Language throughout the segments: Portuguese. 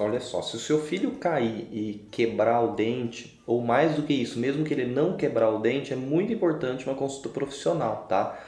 Olha só, se o seu filho cair e quebrar o dente, ou mais do que isso, mesmo que ele não quebrar o dente, é muito importante uma consulta profissional, tá?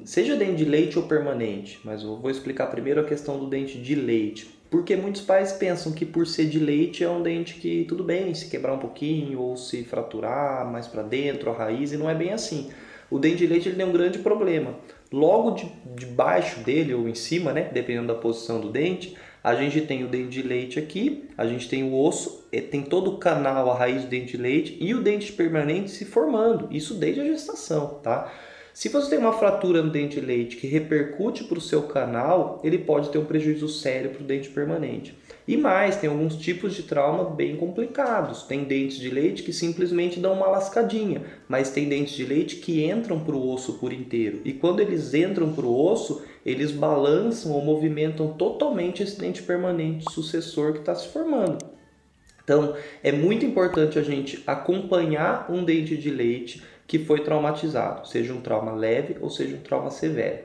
Seja dente de leite ou permanente, mas eu vou explicar primeiro a questão do dente de leite. Porque muitos pais pensam que por ser de leite é um dente que tudo bem, se quebrar um pouquinho ou se fraturar mais para dentro a raiz, e não é bem assim. O dente de leite ele tem um grande problema. Logo debaixo dele ou em cima, né, dependendo da posição do dente, a gente tem o dente de leite aqui, a gente tem o osso, tem todo o canal, a raiz do dente de leite e o dente permanente se formando, isso desde a gestação, tá? Se você tem uma fratura no dente de leite que repercute para o seu canal, ele pode ter um prejuízo sério para o dente permanente. E mais, tem alguns tipos de trauma bem complicados. Tem dentes de leite que simplesmente dão uma lascadinha, mas tem dentes de leite que entram para o osso por inteiro. E quando eles entram para o osso, eles balançam ou movimentam totalmente esse dente permanente sucessor que está se formando. Então, é muito importante a gente acompanhar um dente de leite que foi traumatizado, seja um trauma leve ou seja um trauma severo.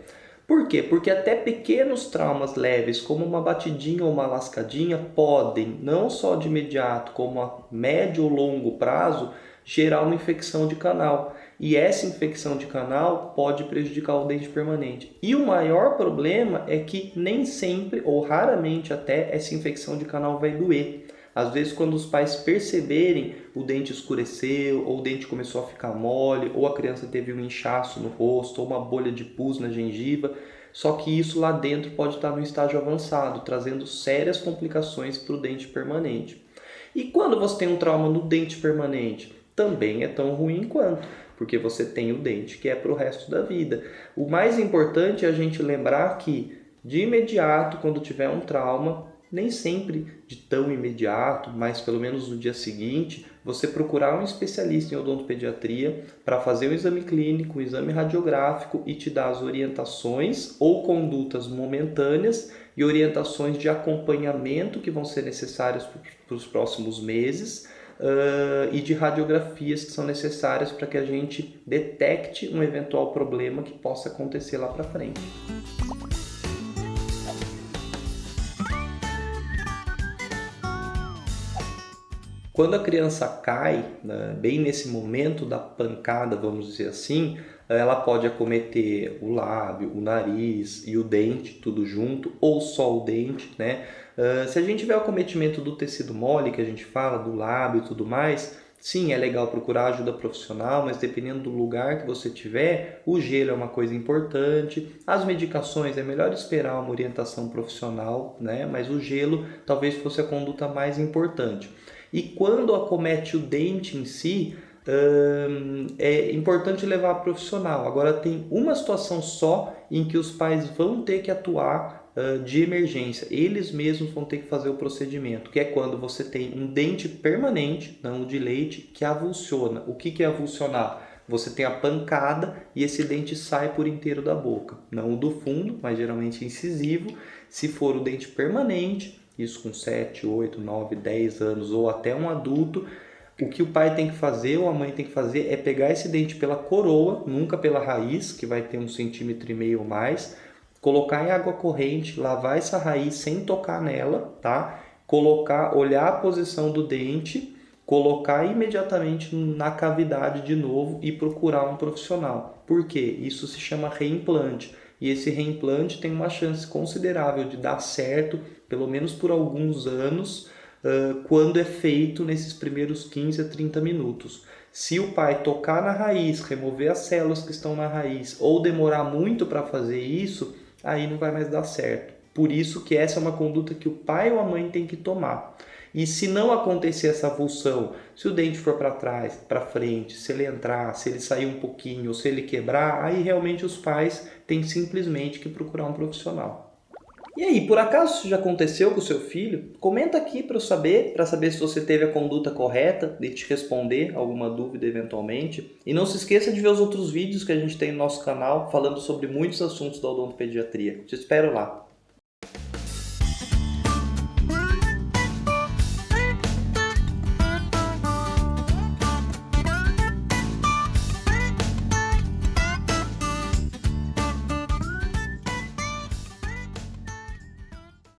Por quê? Porque até pequenos traumas leves, como uma batidinha ou uma lascadinha, podem, não só de imediato, como a médio ou longo prazo, gerar uma infecção de canal. E essa infecção de canal pode prejudicar o dente permanente. E o maior problema é que nem sempre, ou raramente até, essa infecção de canal vai doer. Às vezes, quando os pais perceberem, o dente escureceu, ou o dente começou a ficar mole, ou a criança teve um inchaço no rosto, ou uma bolha de pus na gengiva, só que isso lá dentro pode estar no estágio avançado, trazendo sérias complicações para o dente permanente. E quando você tem um trauma no dente permanente, também é tão ruim quanto, porque você tem o dente que é para o resto da vida. O mais importante é a gente lembrar que, de imediato, quando tiver um trauma, nem sempre de tão imediato, mas pelo menos no dia seguinte, você procurar um especialista em odontopediatria para fazer um exame clínico, um exame radiográfico e te dar as orientações ou condutas momentâneas e orientações de acompanhamento que vão ser necessárias para os próximos meses e de radiografias que são necessárias para que a gente detecte um eventual problema que possa acontecer lá para frente. Quando a criança cai, né, bem nesse momento da pancada, vamos dizer assim, ela pode acometer o lábio, o nariz e o dente, tudo junto, ou só o dente, né? Se a gente tiver o acometimento do tecido mole, que a gente fala, do lábio e tudo mais, sim, é legal procurar ajuda profissional, mas dependendo do lugar que você tiver, o gelo é uma coisa importante. As medicações, é melhor esperar uma orientação profissional, né? Mas o gelo talvez fosse a conduta mais importante. E quando acomete o dente em si, é importante levar a profissional. Agora tem uma situação só em que os pais vão ter que atuar de emergência. Eles mesmos vão ter que fazer o procedimento, que é quando você tem um dente permanente, não o de leite, que avulsiona. O que é avulsionar? Você tem a pancada e esse dente sai por inteiro da boca. Não o do fundo, mas geralmente incisivo. Se for o dente permanente, isso com 7, 8, 9, 10 anos ou até um adulto, o que o pai tem que fazer ou a mãe tem que fazer é pegar esse dente pela coroa, nunca pela raiz, que vai ter 1,5 cm ou mais, colocar em água corrente, lavar essa raiz sem tocar nela, tá? Colocar, olhar a posição do dente, colocar imediatamente na cavidade de novo e procurar um profissional. Por quê? Isso se chama reimplante. E esse reimplante tem uma chance considerável de dar certo, pelo menos por alguns anos, quando é feito nesses primeiros 15 a 30 minutos. Se o pai tocar na raiz, remover as células que estão na raiz, ou demorar muito para fazer isso, aí não vai mais dar certo. Por isso que essa é uma conduta que o pai ou a mãe tem que tomar. E se não acontecer essa avulsão, se o dente for para trás, para frente, se ele entrar, se ele sair um pouquinho ou se ele quebrar, aí realmente os pais têm simplesmente que procurar um profissional. E aí, por acaso isso já aconteceu com o seu filho? Comenta aqui para saber se você teve a conduta correta, de te responder alguma dúvida eventualmente. E não se esqueça de ver os outros vídeos que a gente tem no nosso canal falando sobre muitos assuntos da odontopediatria. Te espero lá.